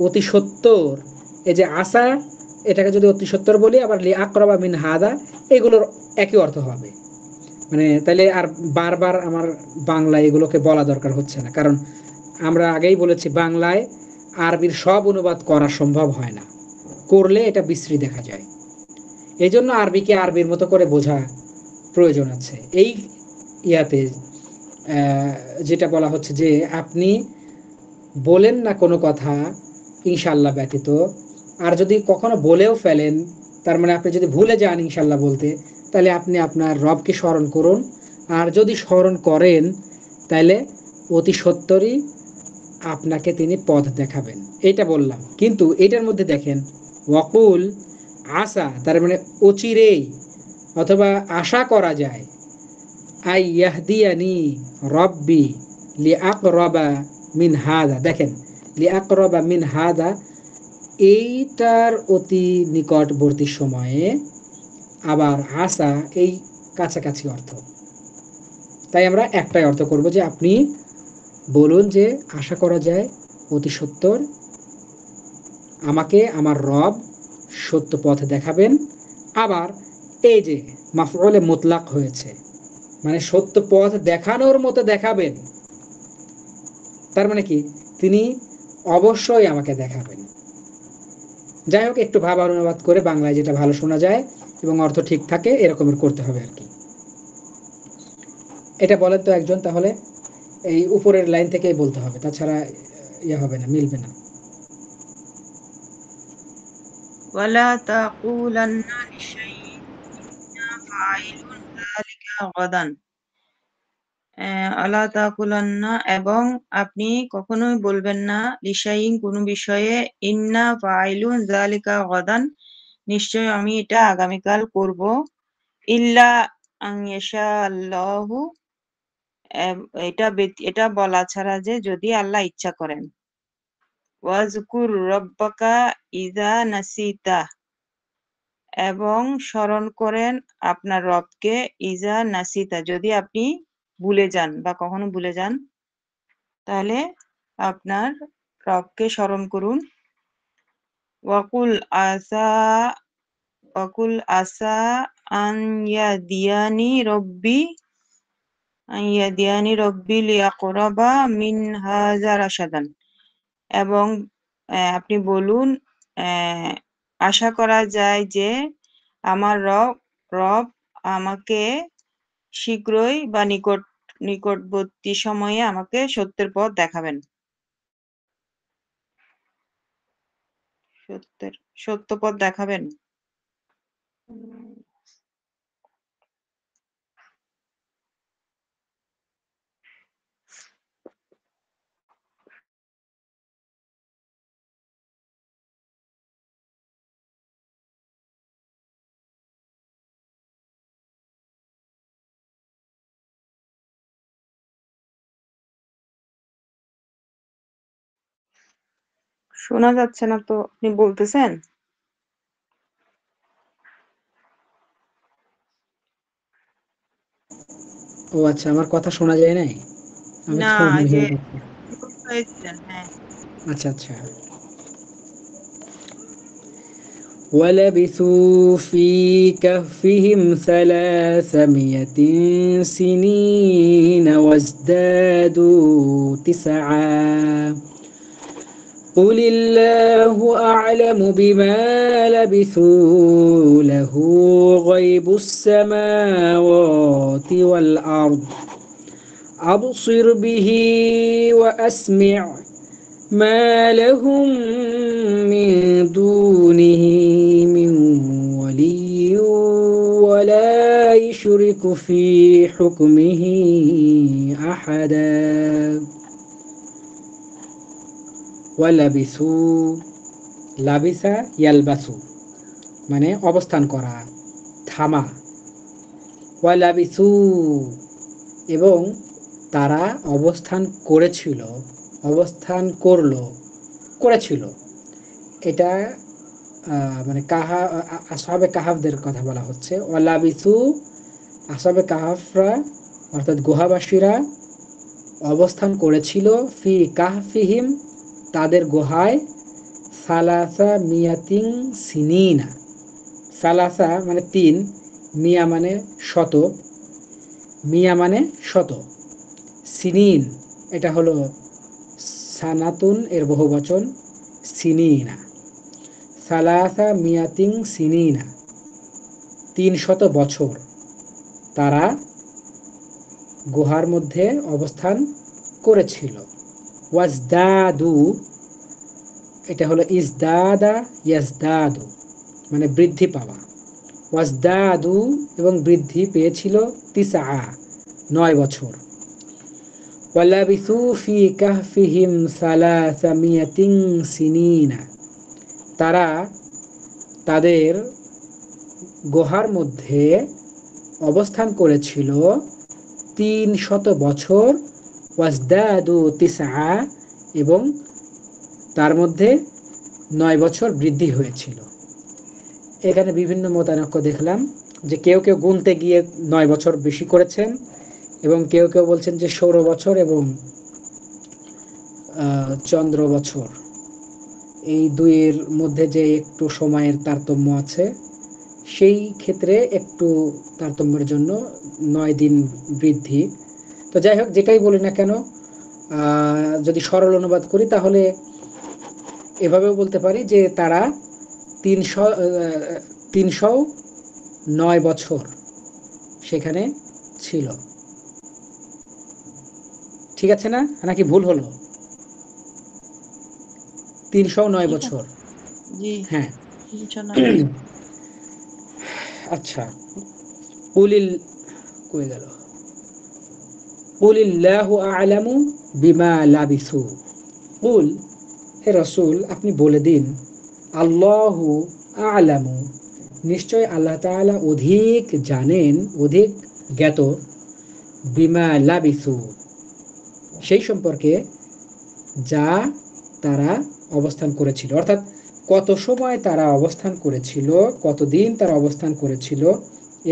অতি সত্তর, এই যে আশা, এটাকে যদি অতি সত্তর বলি, আবার লিআকরাবা মিন হাদা, এগুলোর একই অর্থ হবে। মানে তাহলে আর বারবার আমার বাংলায় এগুলোকে বলা দরকার হচ্ছে না, কারণ আমরা আগেই বলেছি বাংলায় আরবির সব অনুবাদ করা সম্ভব হয় না, করলে এটা বিশ্রী দেখা যায়। এই জন্য আরবিকে আরবির মতো করে বোঝা প্রয়োজন আছে। এই ইয়াতে যেটা বলা হচ্ছে যে আপনি বলেন না কোনো কথা ইনশাল্লাহ ব্যতীত, আর যদি কখনো বলেও ফেলেন, তার মানে আপনি যদি ভুলে যান ইনশাল্লাহ বলতে, তাহলে আপনি আপনার রবকে স্মরণ করুন। আর যদি স্মরণ করেন তাহলে অতি সত্তরই আপনাকে তিনি পথ দেখাবেন, এটা বললাম। কিন্তু এটার মধ্যে দেখেন ওয়াকুল আশা, তার মানে অচিরেই অথবা আশা করা যায়, আই ইয়াহদিয়ানি রব্বি লিআকরাবা মিন হাদা। দেখেন লিআকরাবা মিন হাদা, এইটার অতি নিকটবর্তী সময়ে, আবার আশা এই কাছাকাছি অর্থ। তাই আমরা একটাই অর্থ করব যে আপনি বলুন যে আশা করা যায় অতি সত্তর আমাকে আমার রব সত্য পথ দেখাবেন। আবার এই যে মাফউলে মুতলাক হয়েছে, মানে সত্য পথ দেখানোর মতো দেখাবেন, তার মানে কি তিনি অবশ্যই আমাকে দেখাবেন। যাই হোক, একটু ভাব অনুবাদ করে বাংলায় যেটা ভালো শোনা যায় এবং অর্থ ঠিক থাকে এরকমের করতে হবে আর কি। এটা বলেন তো একজন, তাহলে এই উপরের লাইন থেকেই বলতে হবে, তাছাড়া ইয়ে হবে না, মিলবে না। ওয়ালা তাকুলান্না লিশাইইন ইন্না ফাইলুন যালিকা গাদান। আলা তাকুলান্না, এবং আপনি কখনোই বলবেন না, লিশাইইন কোনো বিষয়ে, ইন্না ফাইলুন যালিকা গাদান নিশ্চয় আমি এটা আগামীকাল করব, ইল্লা আন ইয়াশা আল্লাহু, এটা বলা ছাড়া যে যদি আল্লাহ ইচ্ছা করেন। ওয়াজকুর রব্বাকা ইযা নাসিতা, এবং স্মরণ করেন আপনার রবকে, ইযা নাসিতা যদি আপনি ভুলে যান বা কখনো ভুলে যান, তাহলে আপনার রবকে স্মরণ করুন। ওয়াকুল আসা ওয়াকুল আসা আন ইয়াহদিয়ানি রব্বি লিআকরাবা মিন হাযা রাশাদান, এবং আপনি বলুন আশা করা যায় যে আমার রব আমাকে শীঘ্রই বা নিকটবর্তী সময়ে আমাকে সত্যের পথ দেখাবেন। সত্য পথ দেখাবেন। শোনা যাচ্ছে না তো, আপনি বলতেছেন? ও আচ্ছা, আমার কথা শোনা যায় নাই? আমি না, তো এই যে mute আছি। mute হয়েছিলেন, হ্যাঁ। আচ্ছা আচ্ছা। ولبثوا في كهفهم 300 سنين وازدادوا 9. قل الله أعلم بما لبثوا له غيب السماوات والأرض أبصر به وأسمع ما لهم من دونه من ولي ولا يشرك في حكمه أحدا ওয়ালাবিসু, লাবিসা ইয়ালবাসু মানে অবস্থান করা, থামা। ওয়ালাবিসু এবং তারা অবস্থান করেছিল, অবস্থান করেছিল। এটা মানে আসহাবে কাহাফদের কথা বলা হচ্ছে। ওয়ালাবিসু, আসহাবে কাহাফরা অর্থাৎ গুহাবাসীরা অবস্থান করেছিল, ফি কাহফিহিম তাদের গুহায়, সালাসা মিয়াতিন সিনিনা। সালাসা মানে 3, মিয়া মানে শত, মিয়া মানে শত, সিনিন এটা হলো সানাতুন এর বহুবচন, সিনিনা। সালাসা মিয়াতিন সিনিনা 300 বছর তারা গুহার মধ্যে অবস্থান করেছিল। ওয়াজদাদু এটা হলো ইজদাদা ইয়াজদাদু মানে বৃদ্ধি পাওয়া। ওয়াজদাদু এবং বৃদ্ধি পেয়েছিল 9 বছর। ওয়ালাবিসু ফি কাহফিহিম 300 সিনিনা তারা তাদের গুহার মধ্যে অবস্থান করেছিল 300 বছর। ওয়াজদাদু 9 এবং তার মধ্যে 9 বছর বৃদ্ধি হয়েছিল। এখানে বিভিন্ন মতানক্য দেখলাম যে কেউ কেউ গুনতে গিয়ে 9 বছর বেশি করেছেন এবং কেউ কেউ বলছেন যে 16 বছর এবং চন্দ্র বছর, এই দুইয়ের মধ্যে যে একটু সময়ের তারতম্য আছে, সেই ক্ষেত্রে একটু তারতম্যের জন্য 9 দিন বৃদ্ধি। তো যাই হোক, যেটাই বলি না কেন, যদি সরল অনুবাদ করি তাহলে এভাবেও বলতে পারি যে তারা 309 বছর সেখানে ছিল। ঠিক আছে না, নাকি ভুল হলো? 309 ঠিক বছর। আছে, জি, হ্যাঁ। 309 বছর। আচ্ছা, কুলিল কই গেল, কুলিল্লাহু আ'লামু বিমা লাবিসু। কুল, হে রাসূল আপনি বলে দিন, আল্লাহু আ'লামু নিশ্চয় আল্লাহ তাআলা অধিক জানেন, অধিক জ্ঞাত, বিমা লাবিসু সেই সম্পর্কে যা তারা অবস্থান করেছিল, অর্থাৎ কত সময় তারা অবস্থান করেছিল, কতদিন তারা অবস্থান করেছিল,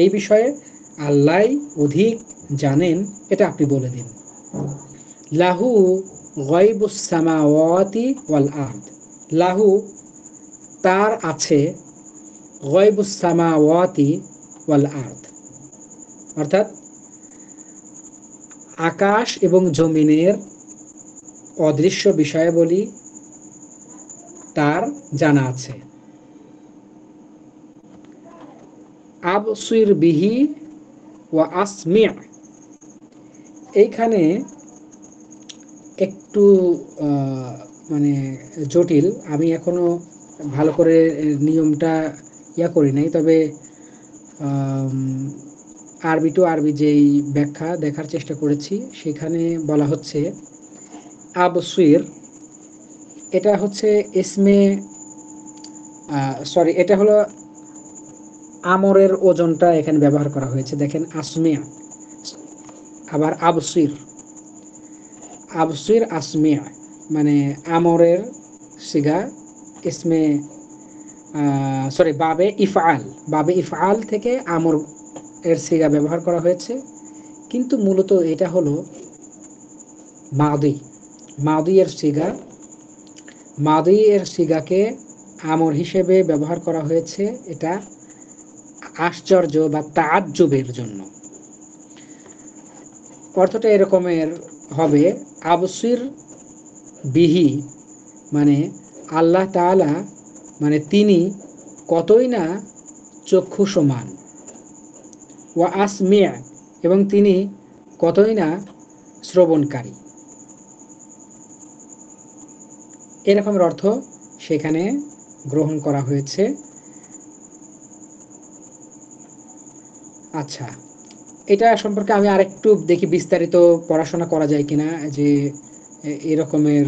এই বিষয়ে আল্লাহ অধিক জানেন, এটা আপনি বলে দিন। লাহু গায়বুস সামাওয়াতি ওয়াল আরদ, লাহু তার আছে, গায়বুস সামাওয়াতি ওয়াল আরদ অর্থাৎ আকাশ এবং জমিনের অদৃশ্য বিষয়াবলী তার জানা আছে। আবসির বিহি ওয়া আসমি', এইখানে একটু মানে জটিল, আমি এখনো ভালো করে নিয়মটা করি নাই, তবে আরবি টু আরবি যেই ব্যাখ্যা দেখার চেষ্টা করেছি সেখানে বলা হচ্ছে আবসির, এটা হচ্ছে ইসমে সরি, এটা হলো আমরের ওজনটা এখানে ব্যবহার করা হয়েছে। দেখেন আসমিয়া, আবার আবসির, আবসির আসমিয়া, মানে আমরের সিগা ইসমে সরি বাবে ইফআল, বাবে ইফআল থেকে আমর এর সিগা ব্যবহার করা হয়েছে, কিন্তু মূলত এটা হলো মাদি, মাদি এর সিগা, মাদি এর সিগাকে আমর হিসেবে ব্যবহার করা হয়েছে, এটা আশ্চর্য বা তাজ্জুবের জন্য। অর্থটা এরকমের হবে, আবসির বিহি মানে আল্লাহ তাআলা, মানে তিনি কতই না চক্ষু সমান, ওয়া আসমিয়া, এবং তিনি কতই না শ্রবণকারী, এরকমের অর্থ সেখানে গ্রহণ করা হয়েছে। আচ্ছা, এটা সম্পর্কে আমি আরেকটু দেখি বিস্তারিত পড়াশোনা করা যায় কিনা, যে এরকমের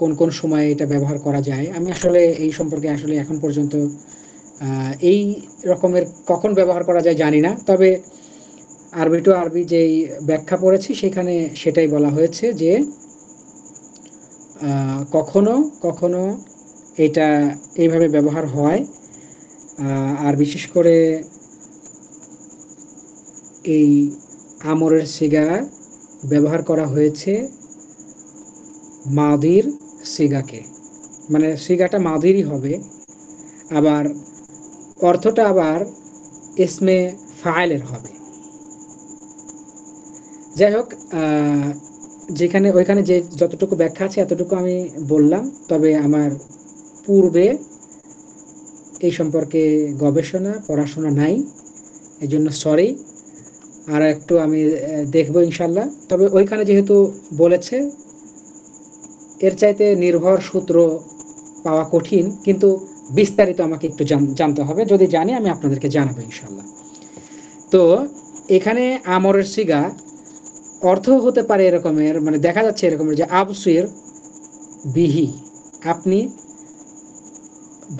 কোন কোন সময়ে এটা ব্যবহার করা যায়। আমি আসলে এই সম্পর্কে আসলে এখন পর্যন্ত এই রকমের কখন ব্যবহার করা যায় জানি না, তবে আরবি টু আরবি যেই ব্যাখ্যা পড়েছি সেখানে সেটাই বলা হয়েছে যে কখনো কখনো এটা এইভাবে ব্যবহার হয়, আর বিশেষ করে এই আমরের সিগা ব্যবহার করা হয়েছে মাদির সিগাকে, মানে সিগাটা মাদিরই হবে, আবার অর্থটা আবার ইসমে ফাইলের হবে। যাই হোক, যেখানে ওইখানে যে যতটুকু ব্যাখ্যা আছে এতটুকু আমি বললাম, তবে আমার পূর্বে এই সম্পর্কে গবেষণা পড়াশোনা নাই, এই জন্য সরি, আর একটু আমি দেখবো ইনশাল্লাহ। তবে ওইখানে যেহেতু বলেছে, এর চাইতে নির্ভর সূত্র পাওয়া কঠিন, কিন্তু বিস্তারিত আমাকে একটু জানতে হবে, যদি জানি আমি আপনাদেরকে জানাবো ইনশাল্লাহ। তো এখানে আমরের সিগা অর্থ হতে পারে এরকমের, মানে দেখা যাচ্ছে এরকমের যে আবসির বিহি, আপনি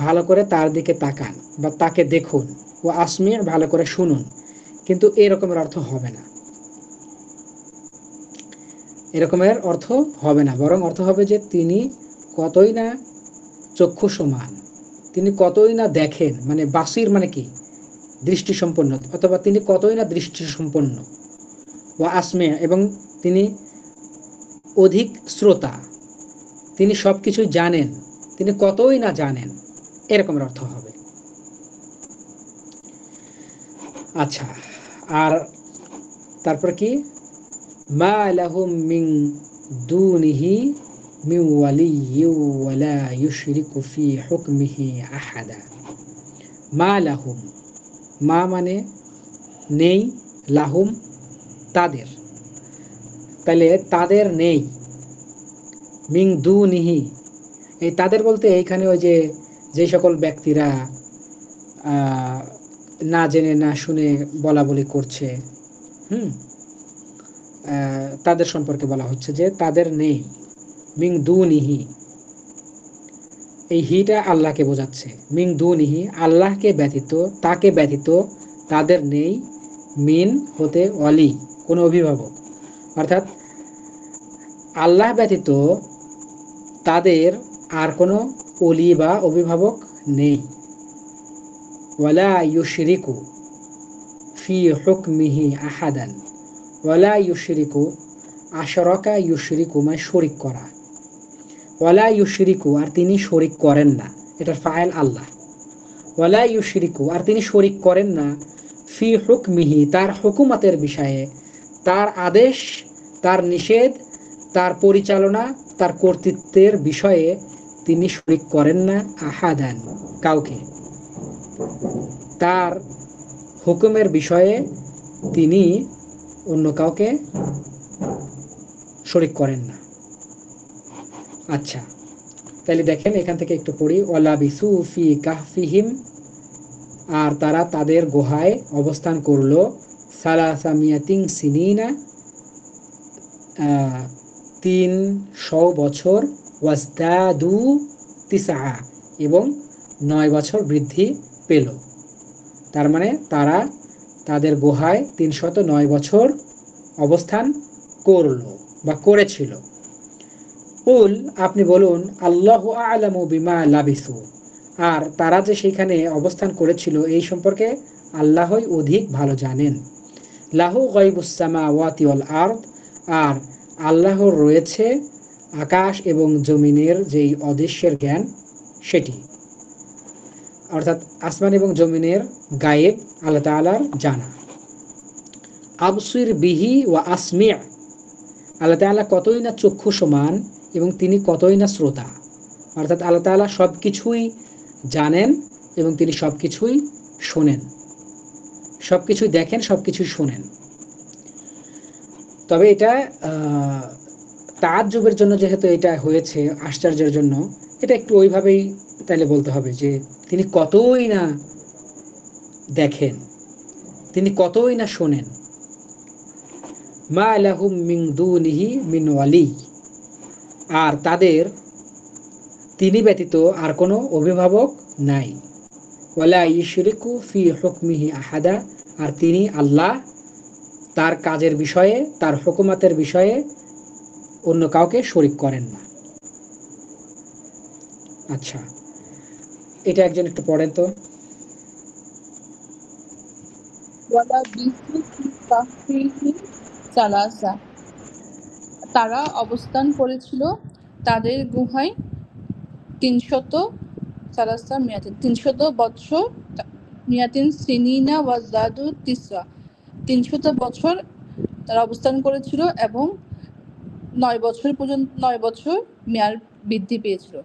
ভালো করে তার দিকে তাকান বা তাকে দেখুন, ও আসমি, ভালো করে শুনুন, কিন্তু এরকমের অর্থ হবে না, এরকমের অর্থ হবে না, বরং অর্থ হবে যে তিনি কতই না চক্ষু সমান, তিনি কতই না দেখেন, মানে বাসির মানে কি দৃষ্টি সম্পন্ন, অথবা তিনি কতই না দৃষ্টি সম্পন্ন, ও আসমে, এবং তিনি অধিক শ্রোতা, তিনি সবকিছুই জানেন, তিনি কতই না জানেন, এরকমের অর্থ হবে। আচ্ছা, আর তারপর কি, মা লাহুম মিন দুনিহি মিন ওয়ালিয়্যিন ওয়া লা ইউশরিকু ফি হুকমিহি আহাদা। মা লাহুম, মা মানে নেই, লাহুম তাদের, তাহলে তাদের নেই, মিন দুনিহি, এই তাদের বলতে এইখানে ওই যে সকল ব্যক্তিরা না জেনে না শুনে বলা বলি করছে, তাদের সম্পর্কে বলা হচ্ছে যে তাদের নেই, মিং দুনিহি, এই হিটা আল্লাহকে বোঝাচ্ছে, মিং দুনিহি আল্লাহকে ব্যতীত, তাকে ব্যতীত তাদের নেই, মিন হতে ওয়ালি কোনো অভিভাবক, অর্থাৎ আল্লাহ ব্যতীত তাদের আর কোনো ওলি বা অভিভাবক নেই। ওয়ালা ইউশরিকু ফি হুকমিহি আহাদান, ওয়ালা ইউশরিকু, আশরাকা ইউশরিকু মানে শরিক করা, ওয়ালা ইউশরিকু আর তিনি শরিক করেন না, এটার ফাইল আল্লাহ, ওয়ালা ইউশরিকু আর তিনি শরিক করেন না, ফি হুকমিহি তার হুকুমতের বিষয়ে, তার আদেশ, তার নিষেধ, তার পরিচালনা, তার কর্তৃত্বের বিষয়ে তিনি শরিক করেন না আহাদান কাউকে, তার হুকুমের বিষয়ে তিনি অন্য কাউকে শরীক করেন না। আচ্ছা, তাহলে দেখেন এখান থেকে একটু পড়ি। ওয়ালাবিসু ফি কাহফিহিম, আর তারা তাদের গুহায় অবস্থান করলো সালাসামিয়াতিন সিনিনা, 300 বছর, ওয়াজদাদু তিসআ, এবং 9 বছর বৃদ্ধি পেল। তার মানে তারা তাদের গুহায় 309 বছর অবস্থান করলো বা করেছিল। কুল, আপনি বলুন, আল্লাহু আ'লামু বিমা লাবিসু, আর তারা যে সেখানে অবস্থান করেছিল এই সম্পর্কে আল্লাহই অধিক ভালো জানেন। লাহু গায়বুস সামাওয়াতি ওয়াল আরদ, আর আল্লাহর রয়েছে আকাশ এবং জমিনের যেই অদৃশ্যের জ্ঞান সেটি, অর্থাৎ আসমান এবং জমিনের গায়েব আল্লাহ তাআলার জানা। আবসির বিহি ওয়া আসমি', আল্লাহ তাআলা কতই না চক্ষু সমান এবং তিনি কতই না শ্রোতা, অর্থাৎ আল্লাহ তাআলা সব কিছুই জানেন এবং তিনি সব কিছুই শোনেন, সব কিছুই দেখেন, সব কিছুই শোনেন। তবে এটা তাআজ্জুবের জন্য যেহেতু এটা হয়েছে, আশ্চর্যের জন্য, এটা একটু ওইভাবেই তাইলে বলতে হবে যে তিনি কতই না দেখেন, তিনি কতই না শোনেন। মা লাহুম মিন দুনিহি মিন ওয়ালি, আর তাদের তিনি ব্যতীত আর কোনো অভিভাবক নাই। ওয়ালা ইউশরিকু ফি হুকমিহি আহাদা, আর তিনি আল্লাহ তার কাজের বিষয়ে, তার হুকুমাতের বিষয়ে অন্য কাউকে শরীক করেন না। আচ্ছা, এটা একজন একটু পড়েন তো। ওয়ালাবিসু ফি কাহফিহিম সালাসা, তারা অবস্থান করেছিল তাদের গুহায় 300 বছর, মিয়াতিন সিনিনা ওয়াজদাদু তিসা, 300 বছর তারা অবস্থান করেছিল এবং 9 বছর মেয়াদ বৃদ্ধি পেয়েছিল।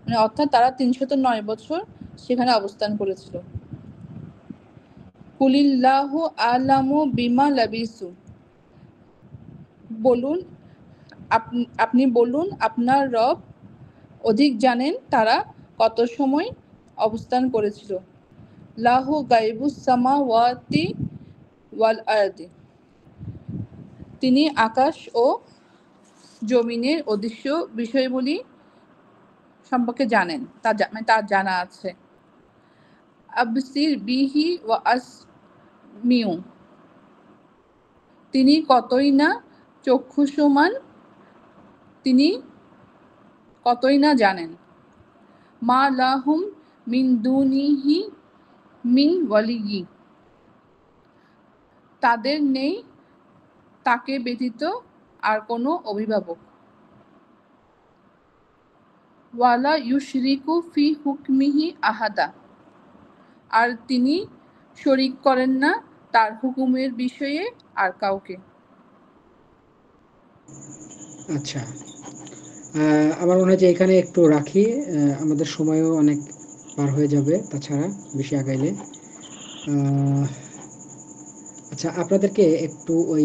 মানে অর্থাৎ তারা 309 বছর সেখানে অবস্থান করেছিল। কুলিল্লাহু আ'লামু বিমা লাবিসু, বলুন, আপনি বলুন, আপনার রব অধিক জানেন তারা কত সময় অবস্থান করেছিল। লাহু গায়বুস সামাওয়াতি ওয়াল আরদি, তিনি আকাশ ও জমিনের অদৃশ্য বিষয়গুলি সম্পর্কে জানেন, তার জানা আছে। আবসির বিহি ওয়া আসমিউ, তিনি কতই না চক্ষু সমান, তিনি কতই না জানেন। মা লাহুম মিন দুনিহি মিন ওয়ালিয়্যি, তাদের নেই তাকে ব্যতীত আর কোনো অভিভাবক। ওয়ালা ইউশরিকু ফি হুকমিহি আহাদা, আর তিনি শরীক করেন না তার হুকুমের বিষয়ে আর কাউকে। আচ্ছা, আমার মনে হয় যে এখানে একটু রাখি, আমাদের সময়ও অনেক পার হয়ে যাবে তাছাড়া বেশি আগাইলে। আচ্ছা, আপনাদেরকে একটু ওই